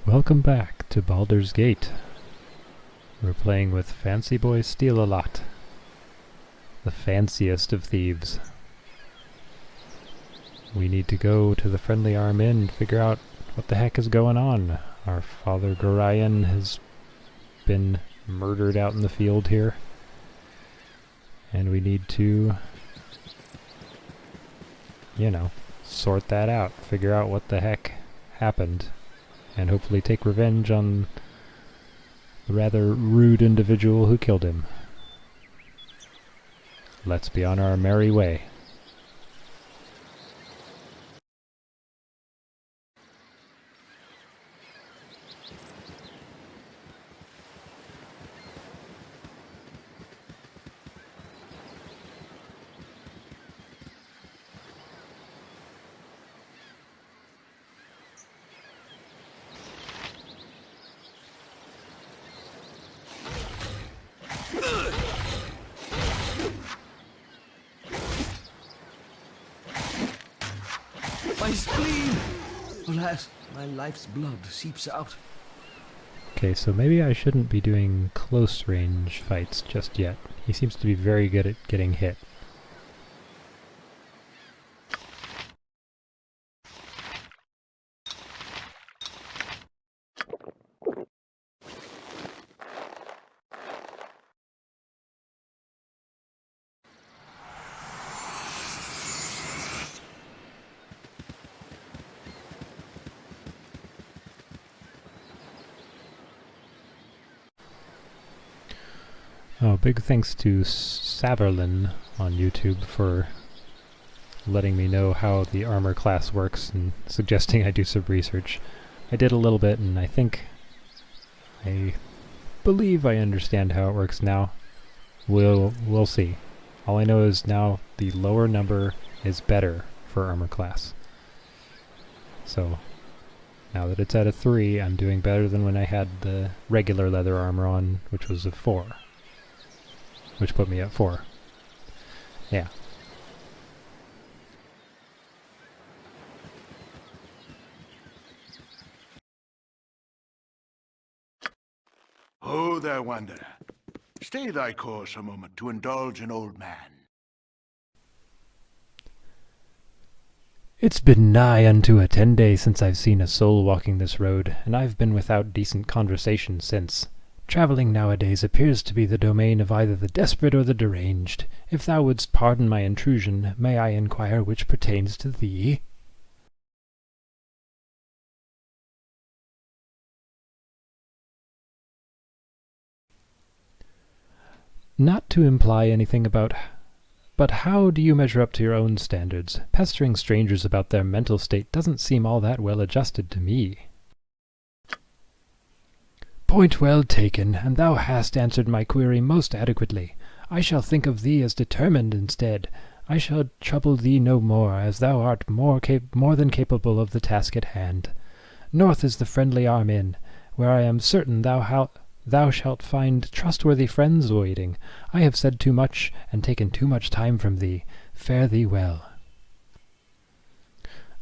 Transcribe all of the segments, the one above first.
Welcome back to Baldur's Gate. We're playing with Fancyboy Stealalot, the fanciest of thieves. We need to go to the Friendly Arm Inn and figure out what the heck is going on. Our father Gorion has been murdered out in the field here, and we need to, sort that out, figure out what the heck happened, and hopefully take revenge on the rather rude individual who killed him. Let's be on our merry way. My spleen! Alas, my life's blood seeps out. Okay, so maybe I shouldn't be doing close range fights just yet. He seems to be very good at getting hit. Oh, big thanks to Saverlin on YouTube for letting me know how the armor class works and suggesting I do some research. I did a little bit, and I believe I understand how it works now. We'll see. All I know is now the lower number is better for armor class. So now that it's at a 3, I'm doing better than when I had the regular leather armor on, which was a 4. Which put me at 4. Yeah. Ho there, wanderer. Stay thy course a moment to indulge an old man. It's been nigh unto a 10 days since I've seen a soul walking this road, and I've been without decent conversation since. Travelling nowadays appears to be the domain of either the desperate or the deranged. If thou wouldst pardon my intrusion, may I inquire which pertains to thee? Not to imply anything but how do you measure up to your own standards? Pestering strangers about their mental state doesn't seem all that well adjusted to me. Point well taken, and thou hast answered my query most adequately. I shall think of thee as determined instead. I shall trouble thee no more, as thou art more than capable of the task at hand. North is the Friendly Arm Inn, where I am certain thou shalt find trustworthy friends waiting. I have said too much, and taken too much time from thee. Fare thee well.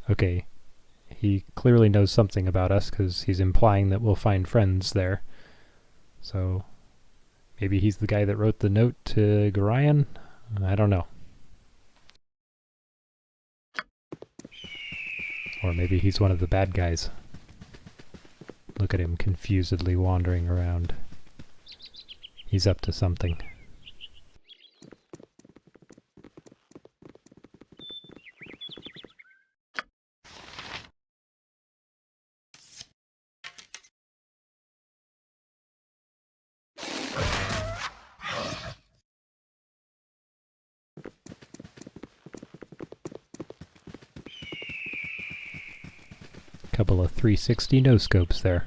Okay. He clearly knows something about us, because he's implying that we'll find friends there. So, maybe he's the guy that wrote the note to Gorion? I don't know. Or maybe he's one of the bad guys. Look at him confusedly wandering around. He's up to something. Couple of 360 no-scopes there.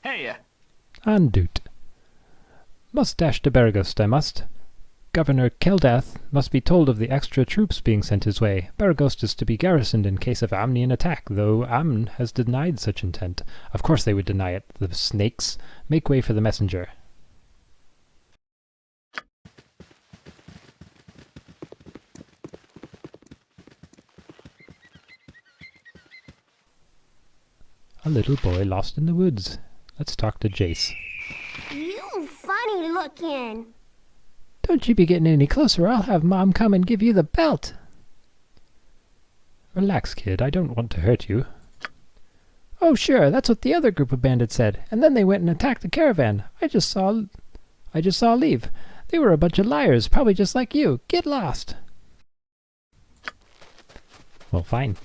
Hey! Andut. Mustache to Bergost, I must. Governor Keldath must be told of the extra troops being sent his way. Baraghost is to be garrisoned in case of Amnian attack, though Amn has denied such intent. Of course they would deny it, the snakes. Make way for the messenger. A little boy lost in the woods. Let's talk to Jace. You funny looking. Don't you be getting any closer, or I'll have Mom come and give you the belt. Relax, kid. I don't want to hurt you. Oh, sure. That's what the other group of bandits said. And then they went and attacked the caravan. I just saw leave. They were a bunch of liars, probably just like you. Get lost. Well, fine.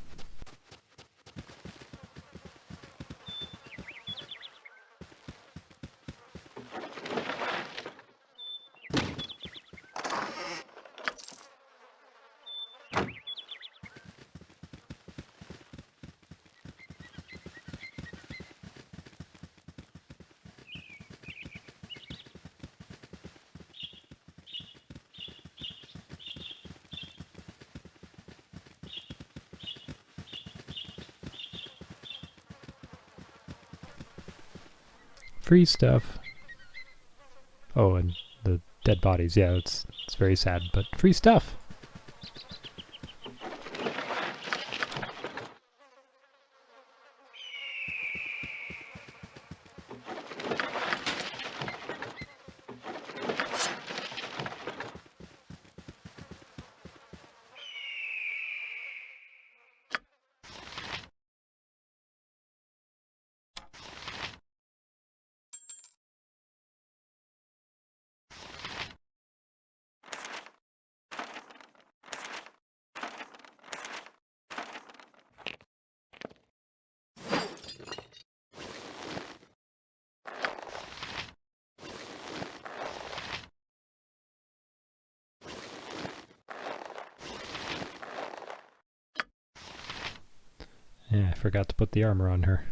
Free stuff. Oh, and the dead bodies. Yeah, it's very sad, but free stuff. Yeah, I forgot to put the armor on her.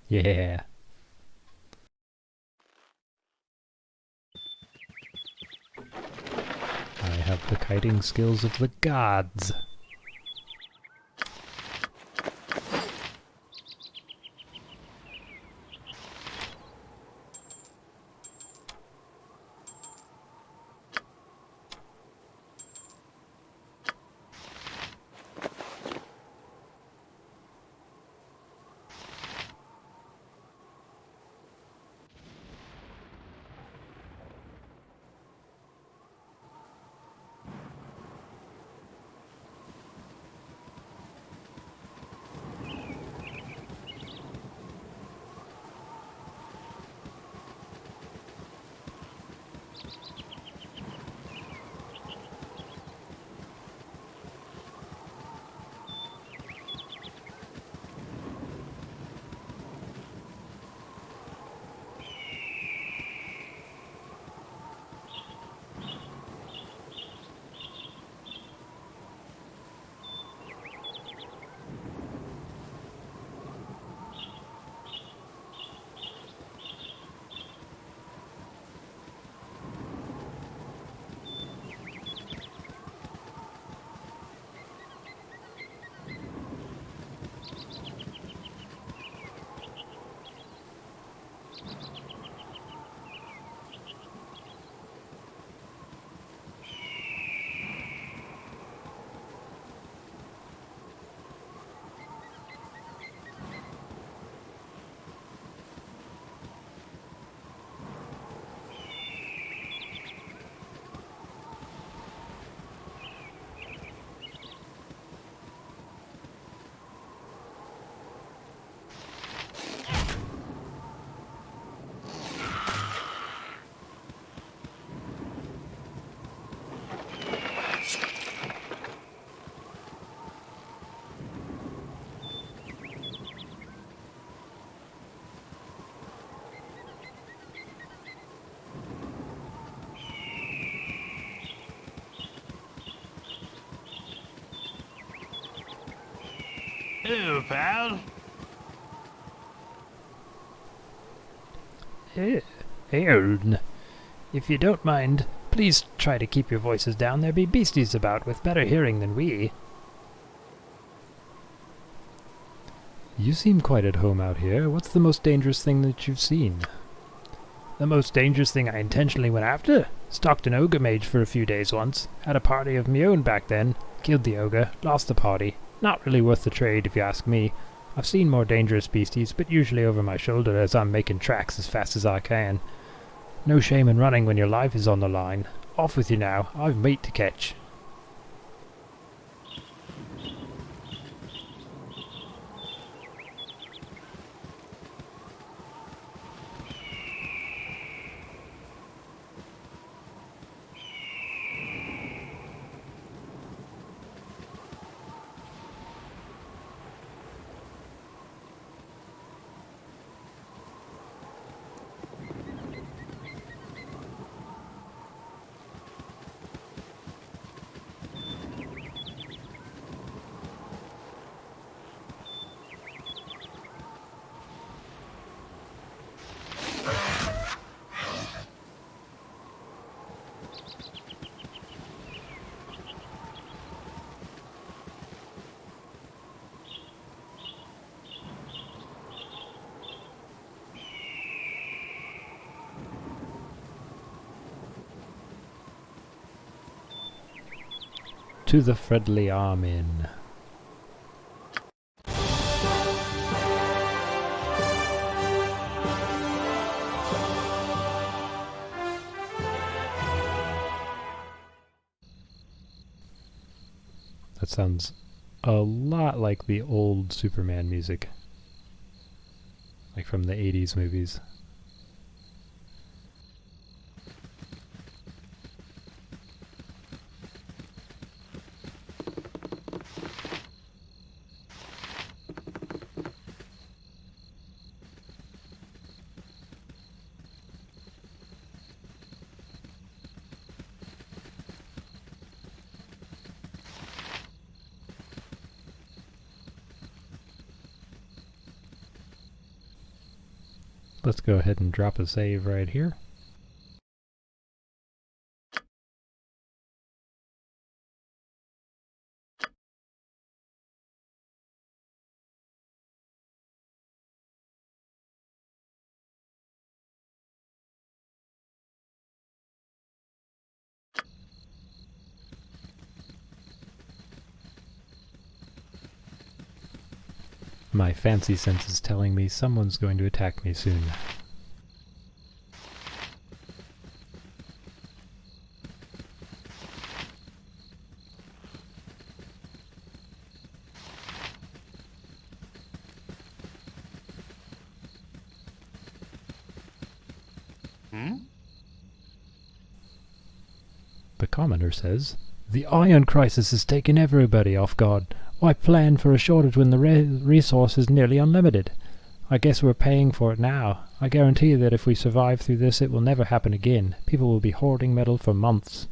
Yeah. I have the kiting skills of the gods. Hello, pal. Earn. If you don't mind, please try to keep your voices down. There be beasties about with better hearing than we. You seem quite at home out here. What's the most dangerous thing that you've seen? The most dangerous thing I intentionally went after? Stalked an ogre mage for a few days once. Had a party of me own back then. Killed the ogre. Lost the party. Not really worth the trade, if you ask me. I've seen more dangerous beasties, but usually over my shoulder as I'm making tracks as fast as I can. No shame in running when your life is on the line. Off with you now. I've meat to catch. To the friendly Armin. That sounds a lot like the old Superman music. Like from the 80s movies. Let's go ahead and drop a save right here. My fancy sense is telling me someone's going to attack me soon. The commenter says, "The iron crisis has taken everybody off guard. Why plan for a shortage when the resource is nearly unlimited? I guess we're paying for it now. I guarantee you that if we survive through this, it will never happen again. People will be hoarding metal for months."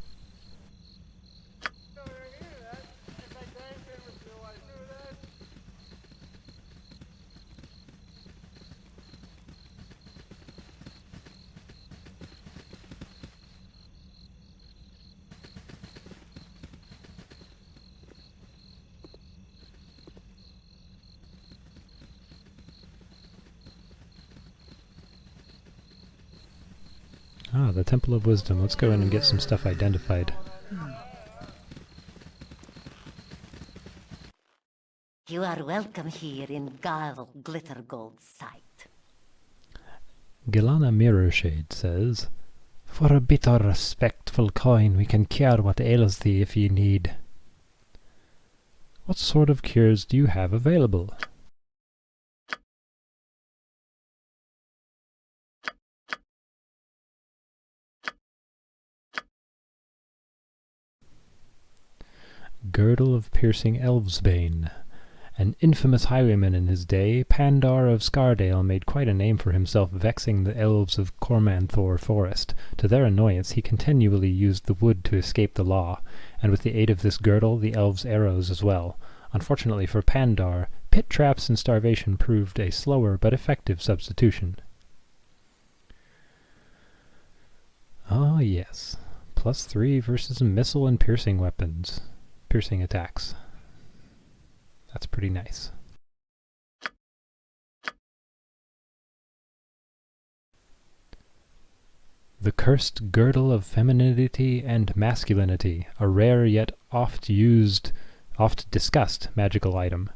Ah, the Temple of Wisdom. Let's go in and get some stuff identified. You are welcome here in Gal Glittergold's sight. Gilana Mirrorshade says, "For a bit of respectful coin, we can cure what ails thee if ye need." What sort of cures do you have available? Girdle of Piercing Elvesbane. An infamous highwayman in his day, Pandar of Scardale made quite a name for himself vexing the elves of Cormanthor Forest. To their annoyance, he continually used the wood to escape the law, and with the aid of this girdle, the elves' arrows as well. Unfortunately for Pandar, Pit traps and starvation proved a slower but effective substitution. Oh yes, +3 versus missile and piercing weapons. Piercing attacks. That's pretty nice. The Cursed Girdle of Femininity and Masculinity, a rare yet oft discussed magical item,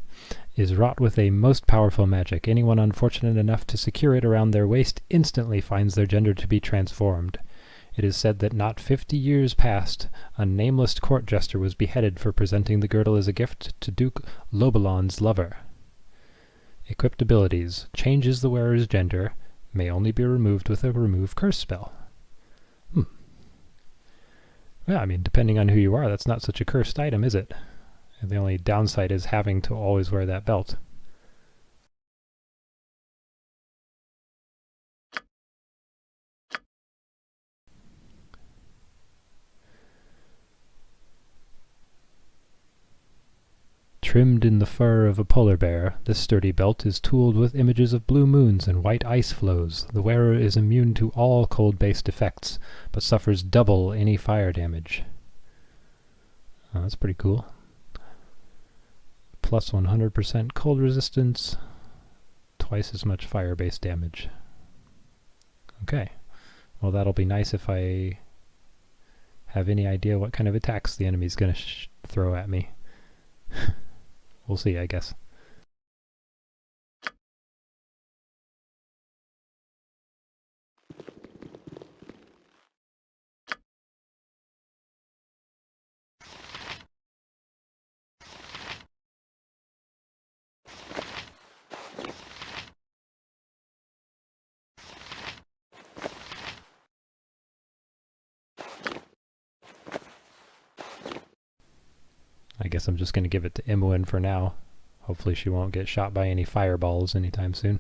is wrought with a most powerful magic. Anyone unfortunate enough to secure it around their waist instantly finds their gender to be transformed. It is said that not 50 years past, a nameless court jester was beheaded for presenting the girdle as a gift to Duke Lobelon's lover. Equipped abilities: changes the wearer's gender, may only be removed with a remove curse spell. Yeah, I mean, depending on who you are, that's not such a cursed item, is it? And the only downside is having to always wear that belt. Trimmed in the fur of a polar bear, this sturdy belt is tooled with images of blue moons and white ice flows. The wearer is immune to all cold-based effects, but suffers double any fire damage. Oh, that's pretty cool. Plus 100% cold resistance, twice as much fire-based damage. Okay, well that'll be nice if I have any idea what kind of attacks the enemy's going to throw at me. We'll see, I guess. I guess I'm just going to give it to Imoen for now. Hopefully she won't get shot by any fireballs anytime soon.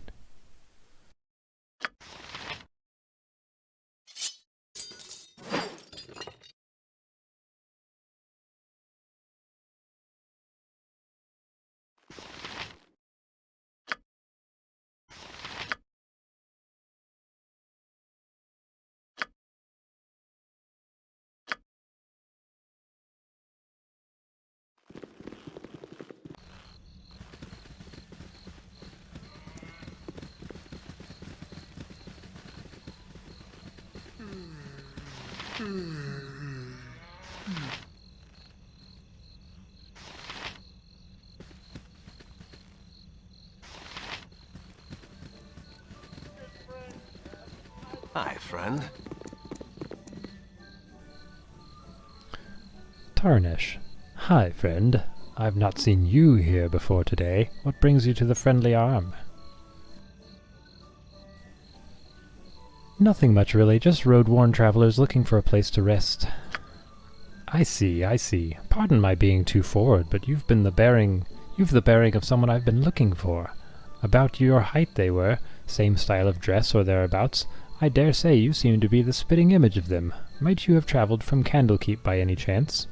Hi, friend. Tarnish. Hi, friend. I've not seen you here before today. What brings you to the Friendly Arm? Nothing much, really. Just road-worn travelers looking for a place to rest. I see, I see. Pardon my being too forward, but you've the bearing of someone I've been looking for. About your height they were, same style of dress or thereabouts. I dare say you seem to be the spitting image of them. Might you have traveled from Candlekeep by any chance?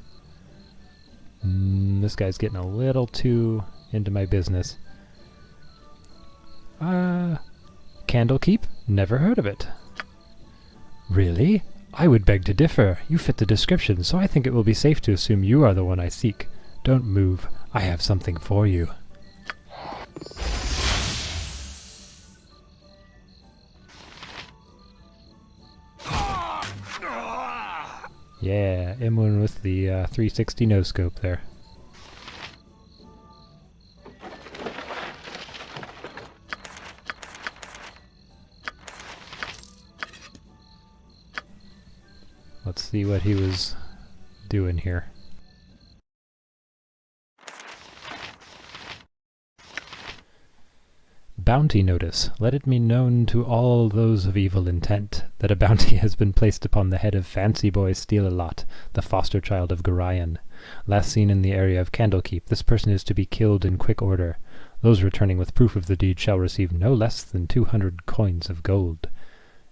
This guy's getting a little too into my business. Candlekeep? Never heard of it. Really? I would beg to differ. You fit the description, so I think it will be safe to assume you are the one I seek. Don't move. I have something for you. Yeah, M1 with the 360 no-scope there. Let's see what he was doing here. Bounty notice. Let it be known to all those of evil intent that a bounty has been placed upon the head of Fancyboy Stealalot, the foster child of Gorion. Last seen in the area of Candlekeep, this person is to be killed in quick order. Those returning with proof of the deed shall receive no less than 200 coins of gold.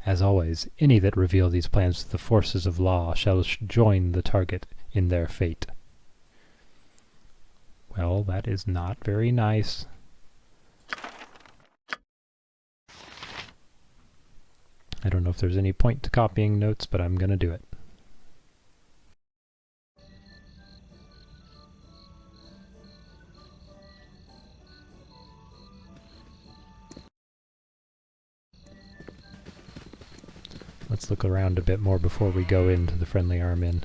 As always, any that reveal these plans to the forces of law shall join the target in their fate. Well, that is not very nice. I don't know if there's any point to copying notes, but I'm gonna do it. Let's look around a bit more before we go into the Friendly Arm Inn.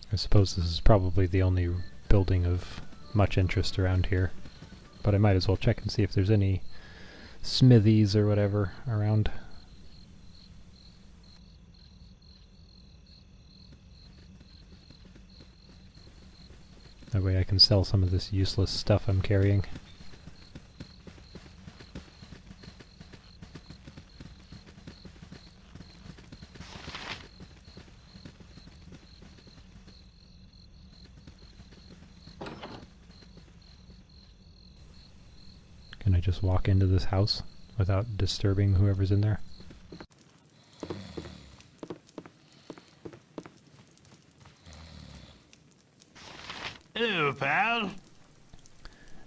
I suppose this is probably the only building of much interest around here, but I might as well check and see if there's any smithies or whatever around. That way I can sell some of this useless stuff I'm carrying. Can I just walk into this house without disturbing whoever's in there? Hello, pal.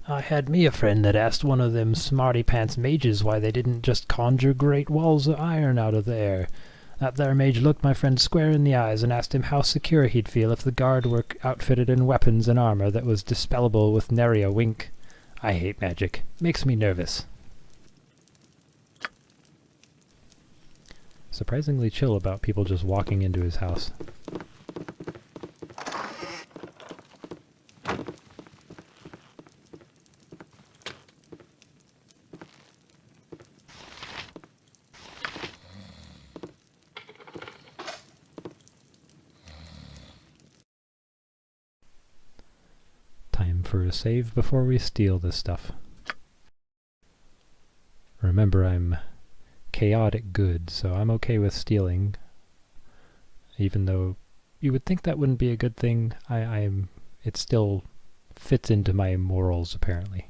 I had me a friend that asked one of them smarty-pants mages why they didn't just conjure great walls of iron out of the air. That there mage looked my friend square in the eyes and asked him how secure he'd feel if the guard were outfitted in weapons and armor that was dispellable with nary a wink. I hate magic. Makes me nervous. Surprisingly chill about people just walking into his house. Time for a save before we steal this stuff. Remember, I'm chaotic good, so I'm okay with stealing. Even though you would think that wouldn't be a good thing, it still fits into my morals, apparently.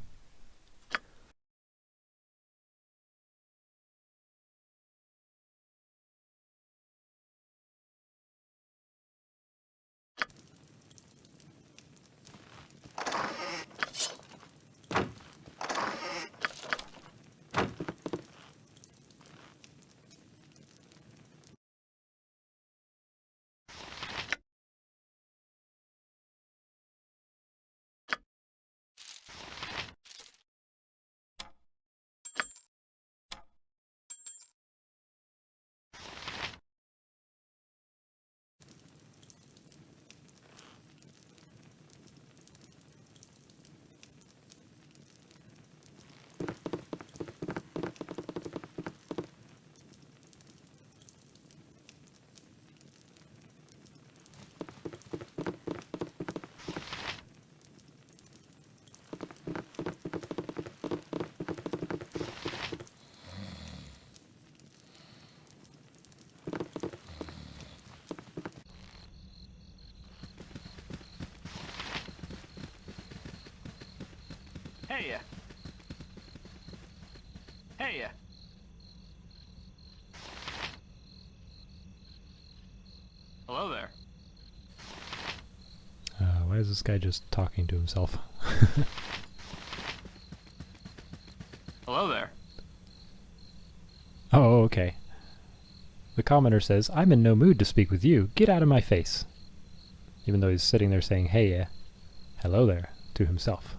Hey, hey. Hello there. Why is this guy just talking to himself? Hello there. Oh, okay. The commenter says, I'm in no mood to speak with you. Get out of my face. Even though he's sitting there saying, hey, hello there, to himself.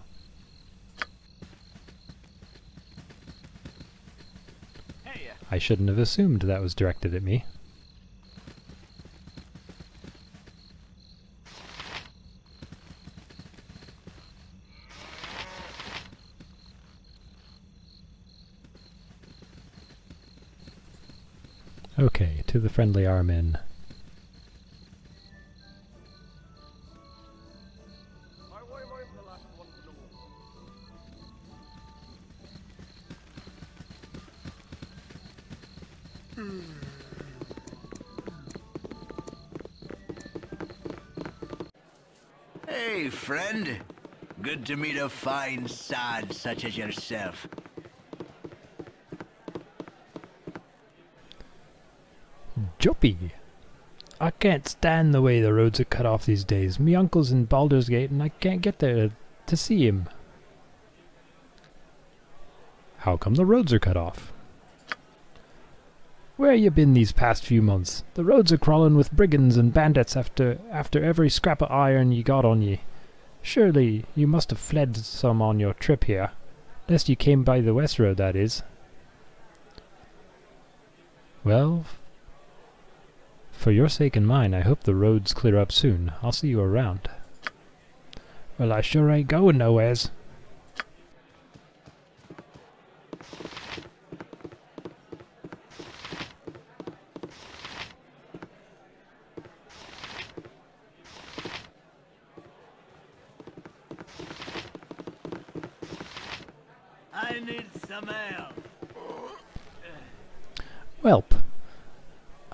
Hey. I shouldn't have assumed that was directed at me. Okay, to the Friendly Arm Inn. Hey, friend. Good to meet a fine sod such as yourself. Joppy! I can't stand the way the roads are cut off these days. Me uncle's in Baldur's Gate and I can't get there to see him. How come the roads are cut off? Where you been these past few months? The roads are crawling with brigands and bandits after every scrap of iron ye got on ye. Surely you must have fled some on your trip here. Lest you came by the west road, that is. Well, for your sake and mine, I hope the roads clear up soon. I'll see you around. Well, I sure ain't going nowheres. I need some ale. Welp.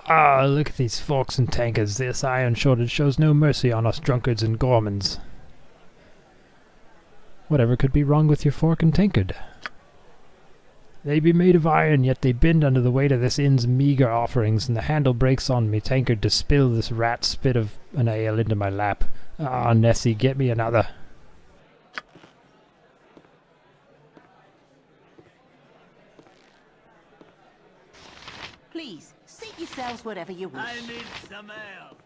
Ah, look at these forks and tankards. This iron shortage shows no mercy on us drunkards and gormans. Whatever could be wrong with your fork and tankard? They be made of iron, yet they bend under the weight of this inn's meagre offerings, and the handle breaks on me tankard to spill this rat spit of an ale into my lap. Ah, Nessie, get me another. Please, seat yourselves wherever you wish. I need some ale.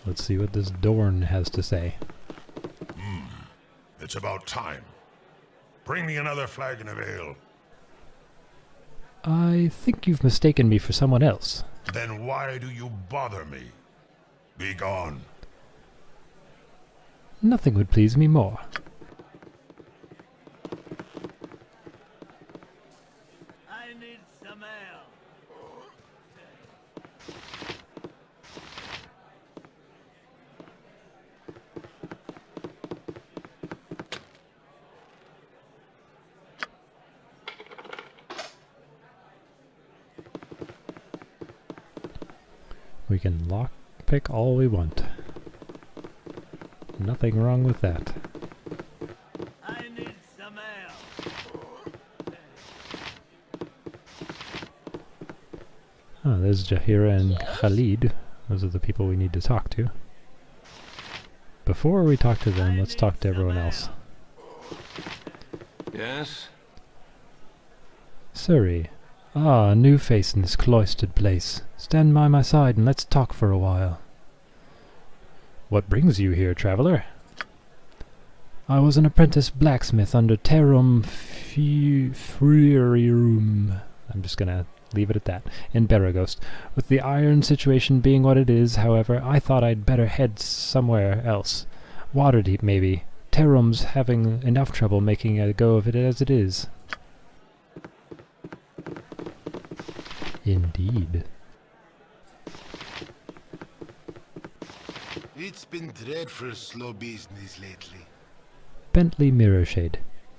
Let's see what this Dorn has to say. It's about time. Bring me another flagon of ale. I think you've mistaken me for someone else. Then why do you bother me? Be gone. Nothing would please me more. I need some ale. We can lockpick all we want. Nothing wrong with that. I need some ale. Oh, there's Jahira and Khalid. Those are the people we need to talk to. Before we talk to them, let's talk to everyone else. Yes? Suri. Ah, a new face in this cloistered place. Stand by my side and let's talk for a while. What brings you here, traveler? I was an apprentice blacksmith under Terum Frirum. I'm just gonna leave it at that. In Baragost. With the iron situation being what it is, however, I thought I'd better head somewhere else. Waterdeep, maybe. Terum's having enough trouble making a go of it as it is. Indeed. It's been dreadful slow business lately. Bentley Mirrorshade.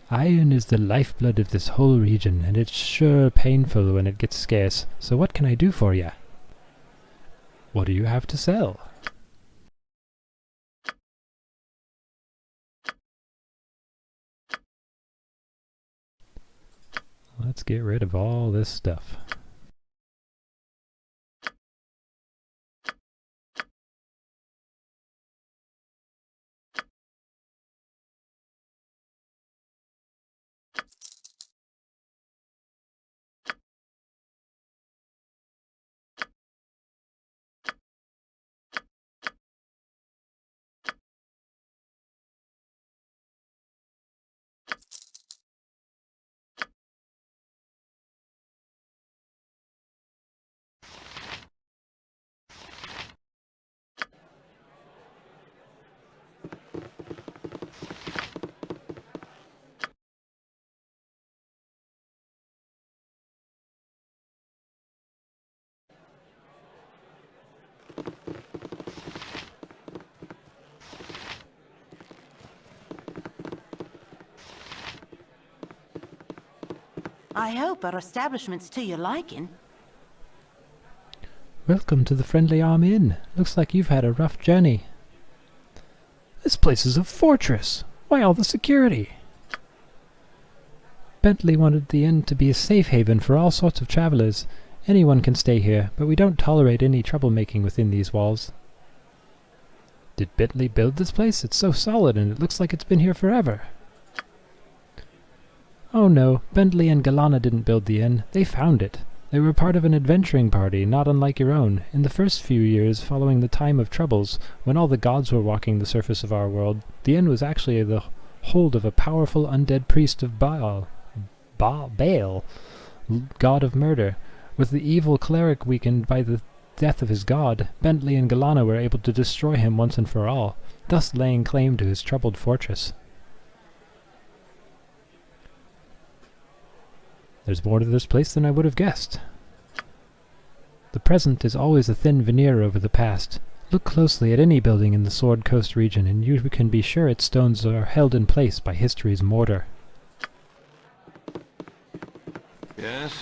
Iron is the lifeblood of this whole region, and it's sure painful when it gets scarce, so what can I do for ya? What do you have to sell? Let's get rid of all this stuff. I hope our establishment's to your liking. Welcome to the Friendly Arm Inn. Looks like you've had a rough journey. This place is a fortress. Why all the security? Bentley wanted the inn to be a safe haven for all sorts of travelers. Anyone can stay here, but we don't tolerate any troublemaking within these walls. Did Bentley build this place? It's so solid and it looks like it's been here forever. Oh no, Bentley and Galana didn't build the inn. They found it. They were part of an adventuring party, not unlike your own. In the first few years following the time of troubles, when all the gods were walking the surface of our world, the inn was actually the hold of a powerful undead priest of Baal, god of murder. With the evil cleric weakened by the death of his god, Bentley and Galana were able to destroy him once and for all, thus laying claim to his troubled fortress. There's more to this place than I would have guessed. The present is always a thin veneer over the past. Look closely at any building in the Sword Coast region and you can be sure its stones are held in place by history's mortar. Yes?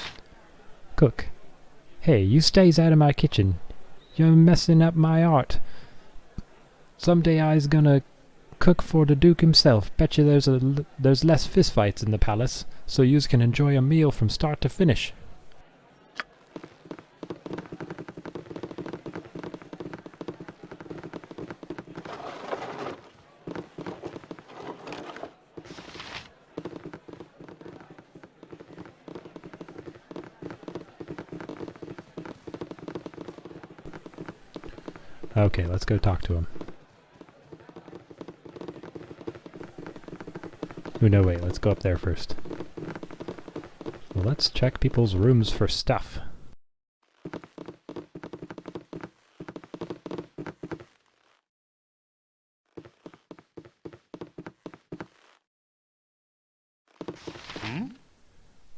Cook. Hey, you stays out of my kitchen. You're messing up my art. Someday I's gonna cook for the Duke himself. Betcha there's less fistfights in the palace, so yous can enjoy a meal from start to finish. Okay, let's go talk to him. Oh, no, wait, let's go up there first. Well, let's check people's rooms for stuff.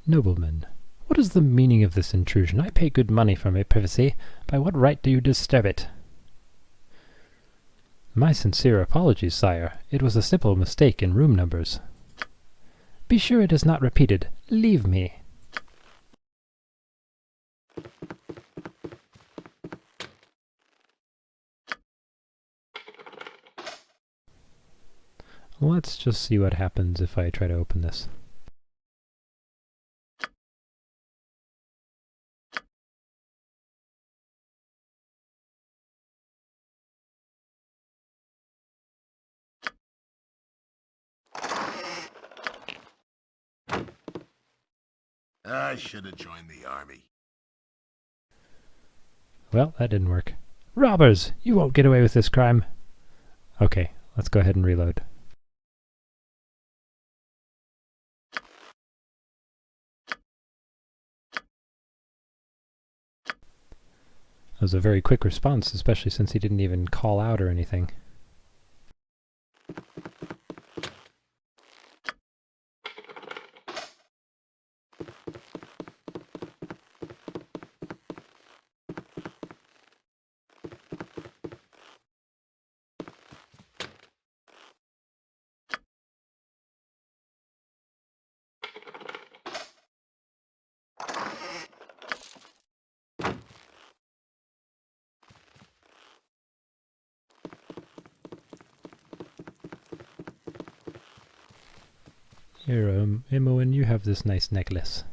Nobleman, what is the meaning of this intrusion? I pay good money for my privacy. By what right do you disturb it? My sincere apologies, sire. It was a simple mistake in room numbers. Be sure it is not repeated. Leave me. Let's just see what happens if I try to open this. I should have joined the army. Well, that didn't work. Robbers! You won't get away with this crime. Okay, let's go ahead and reload. That was a very quick response, especially since he didn't even call out or anything. Here, Imoen, you have this nice necklace.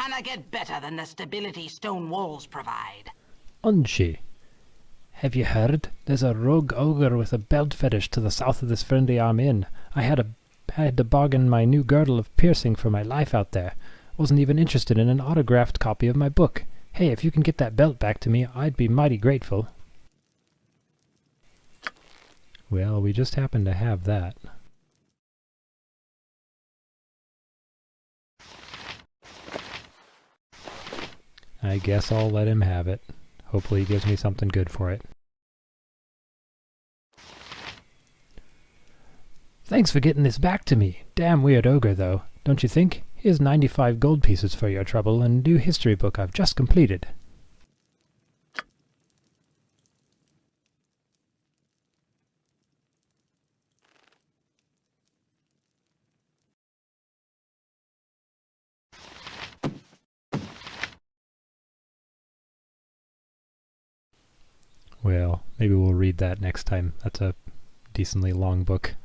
cannot get better than the stability stone walls provide. Unshi. Have you heard? There's a rogue ogre with a belt fetish to the south of this friendly arm inn. I had to bargain my new girdle of piercing for my life out there. Wasn't even interested in an autographed copy of my book. Hey, if you can get that belt back to me, I'd be mighty grateful. Well, we just happen to have that. I guess I'll let him have it. Hopefully he gives me something good for it. Thanks for getting this back to me. Damn weird ogre, though, don't you think? Here's 95 gold pieces for your trouble and a new history book I've just completed. Well, maybe we'll read that next time. That's a decently long book.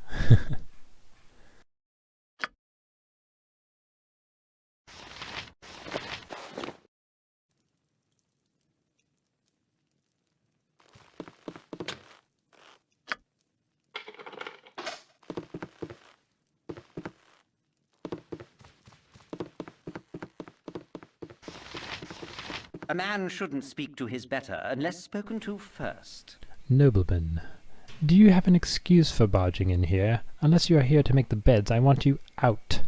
A man shouldn't speak to his better unless spoken to first. Nobleman, do you have an excuse for barging in here? Unless you are here to make the beds, I want you out.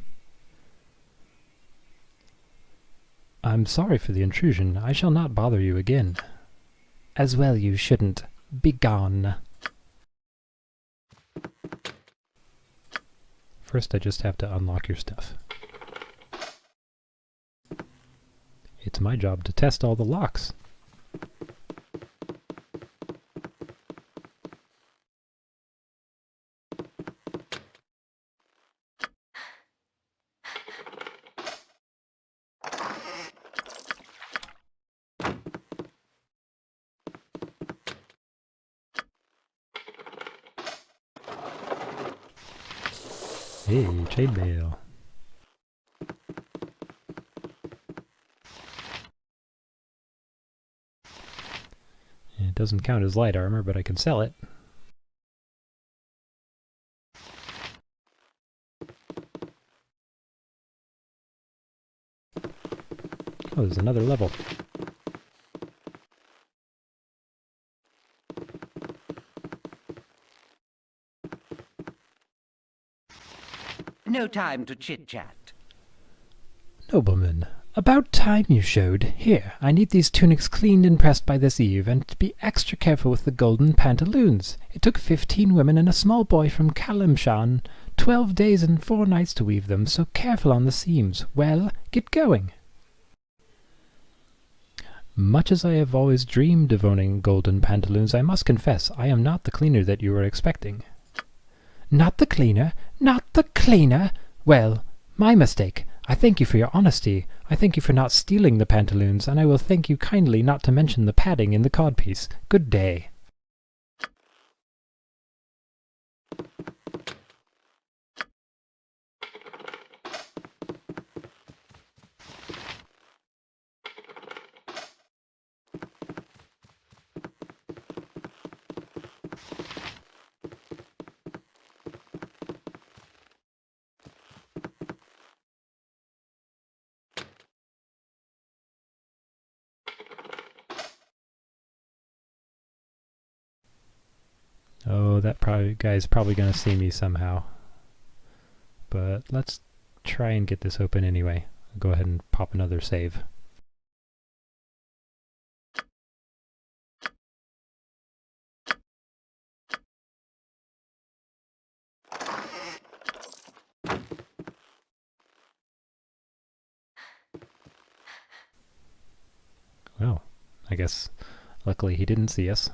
I'm sorry for the intrusion. I shall not bother you again. As well you shouldn't. Begone. First I just have to unlock your stuff. It's my job to test all the locks. Hey, chainmail. It doesn't count as light armor, but I can sell it. Oh, there's another level. No time to chit-chat. Nobleman, about time you showed. Here, I need these tunics cleaned and pressed by this eve, and to be extra careful with the golden pantaloons. It took 15 women and a small boy from Kalimshan 12 days and 4 nights to weave them, so careful on the seams. Well, get going. Much as I have always dreamed of owning golden pantaloons, I must confess I am not the cleaner that you were expecting. Not the cleaner? Not the cleaner? Well, my mistake. I thank you for your honesty. I thank you for not stealing the pantaloons, and I will thank you kindly not to mention the padding in the codpiece. Good day. Oh, that guy's probably going to see me somehow. But let's try and get this open anyway. I'll go ahead and pop another save. Well, I guess luckily he didn't see us.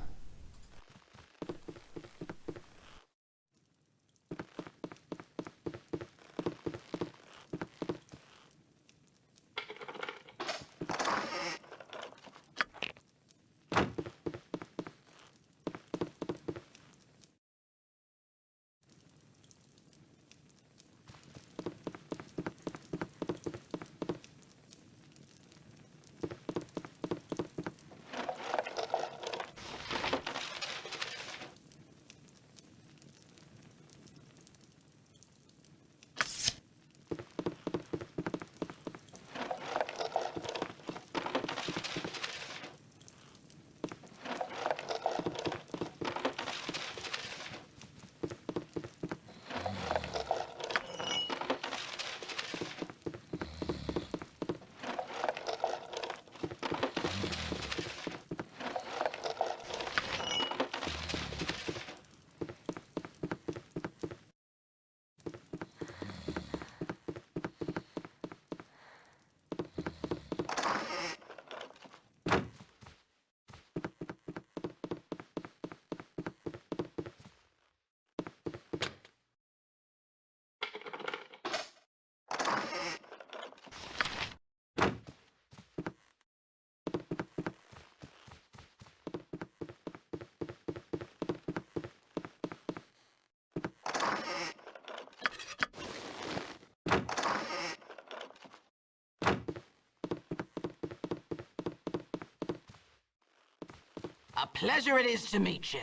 A pleasure it is to meet you.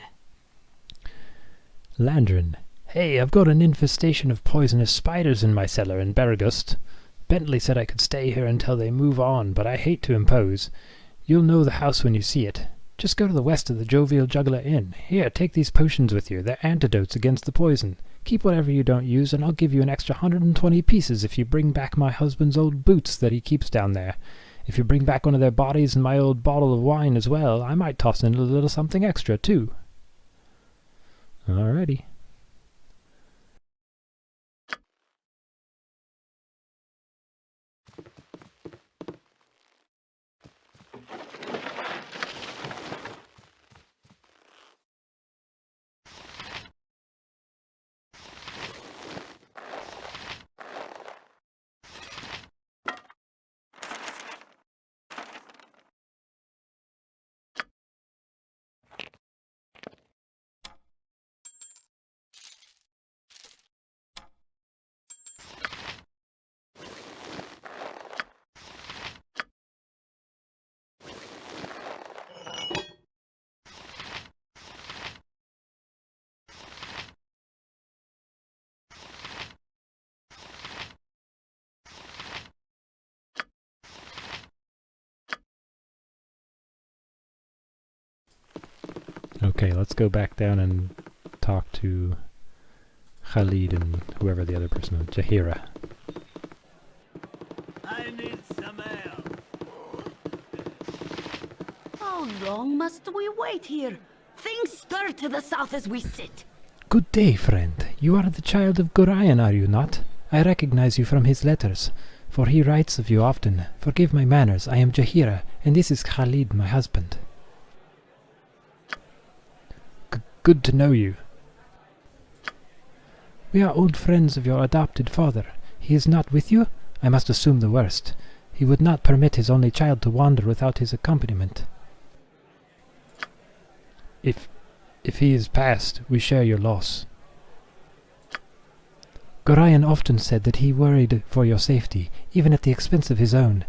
Landrin. Hey, I've got an infestation of poisonous spiders in my cellar in Bergust. Bentley said I could stay here until they move on, but I hate to impose. You'll know the house when you see it. Just go to the west of the Jovial Juggler Inn. Here, take these potions with you. They're antidotes against the poison. Keep whatever you don't use, and I'll give you an extra 120 pieces if you bring back my husband's old boots that he keeps down there. If you bring back one of their bodies and my old bottle of wine as well, I might toss in a little something extra, too. Alrighty. Okay, let's go back down and talk to Khalid and whoever the other person was, Jahira. I need some ale. How long must we wait here? Things stir to the south as we sit. Good day, friend. You are the child of Gorion, are you not? I recognize you from his letters, for he writes of you often. Forgive my manners, I am Jahira, and this is Khalid, my husband. Good to know you. We are old friends of your adopted father. He is not with you? I must assume the worst. He would not permit his only child to wander without his accompaniment. If he is passed, we share your loss. Gorion often said that he worried for your safety, even at the expense of his own.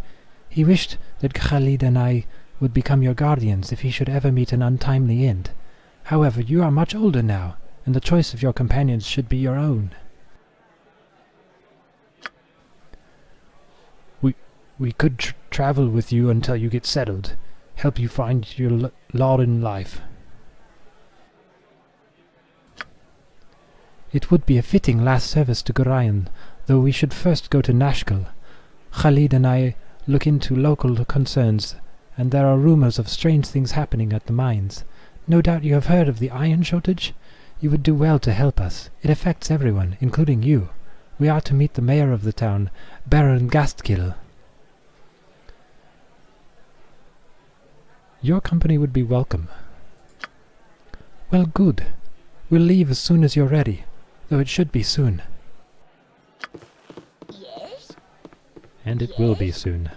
He wished that Khalid and I would become your guardians if he should ever meet an untimely end. However, you are much older now, and the choice of your companions should be your own. We could travel with you until you get settled, help you find your lot in life. It would be a fitting last service to Gorion, though we should first go to Nashkel. Khalid and I look into local concerns, and there are rumors of strange things happening at the mines. No doubt you have heard of the iron shortage? You would do well to help us. It affects everyone, including you. We are to meet the mayor of the town, Baron Gastkill. Your company would be welcome. Well, good. We'll leave as soon as you're ready, though it should be soon. Yes? And it will be soon.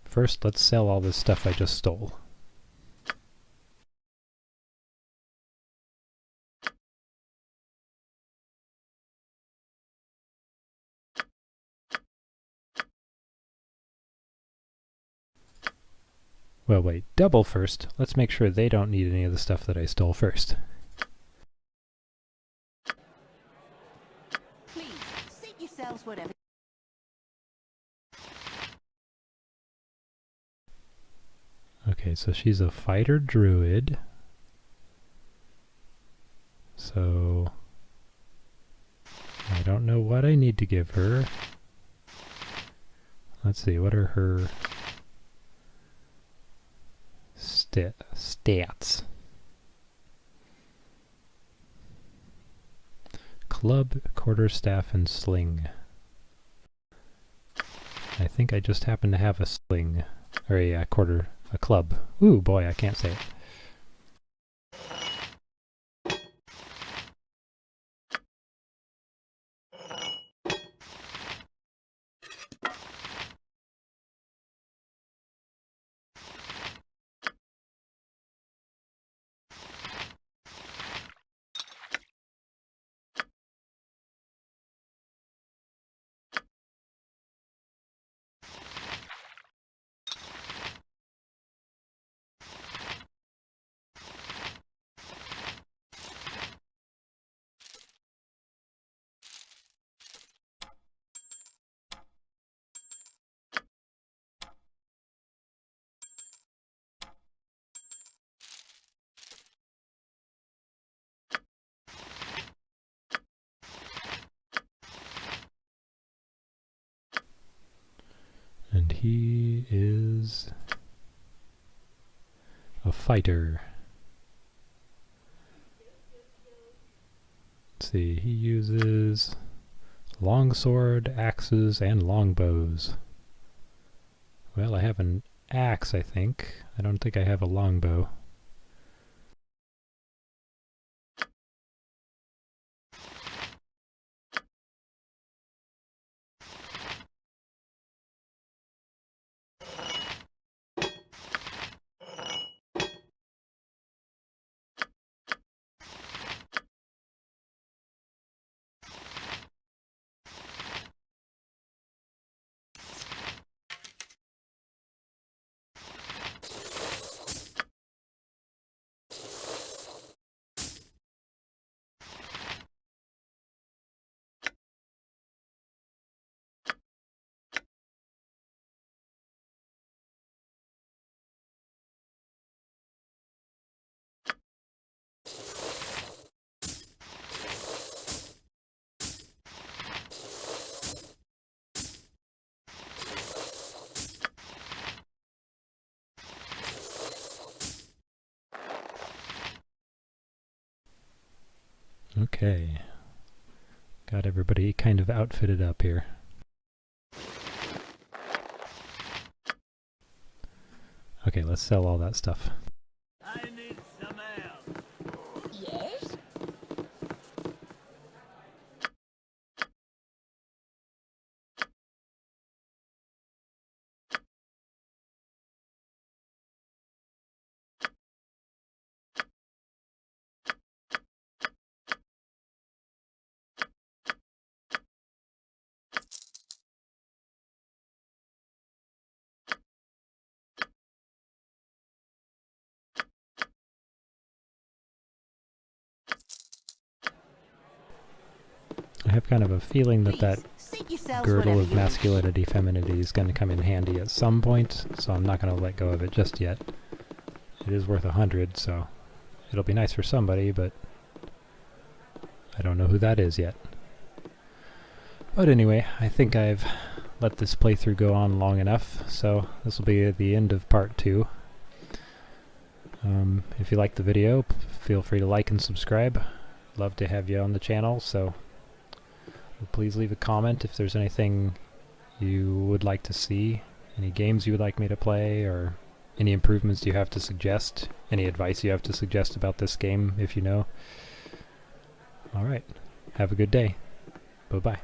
First, let's sell all this stuff I just stole. Well, wait, double first. Let's make sure they don't need any of the stuff that I stole first. Please, seat yourselves wherever. Okay, so she's a fighter druid. So I don't know what I need to give her. Let's see, what are her stats? Club, quarterstaff, and sling. I think I just happen to have a sling, or a club. Ooh, boy, I can't say it. he is a fighter. Let's see, he uses longsword, axes, and longbows. Well, I have an axe, I think. I don't think I have a longbow. Okay. Got everybody kind of outfitted up here. Okay, let's sell all that stuff. I need some ale. Yes? I have kind of a feeling that that Seat yourselves girdle wherever of you wish. masculinity, femininity is going to come in handy at some point, so I'm not going to let go of it just yet. It is worth 100, so it'll be nice for somebody, but I don't know who that is yet. But anyway, I think I've let this playthrough go on long enough, so this will be the end of part 2. If you liked the video, feel free to like and subscribe. Love to have you on the channel, so please leave a comment if there's anything you would like to see, any games you would like me to play, or any improvements you have to suggest, any advice you have to suggest about this game if you know. Alright, have a good day. Bye-bye.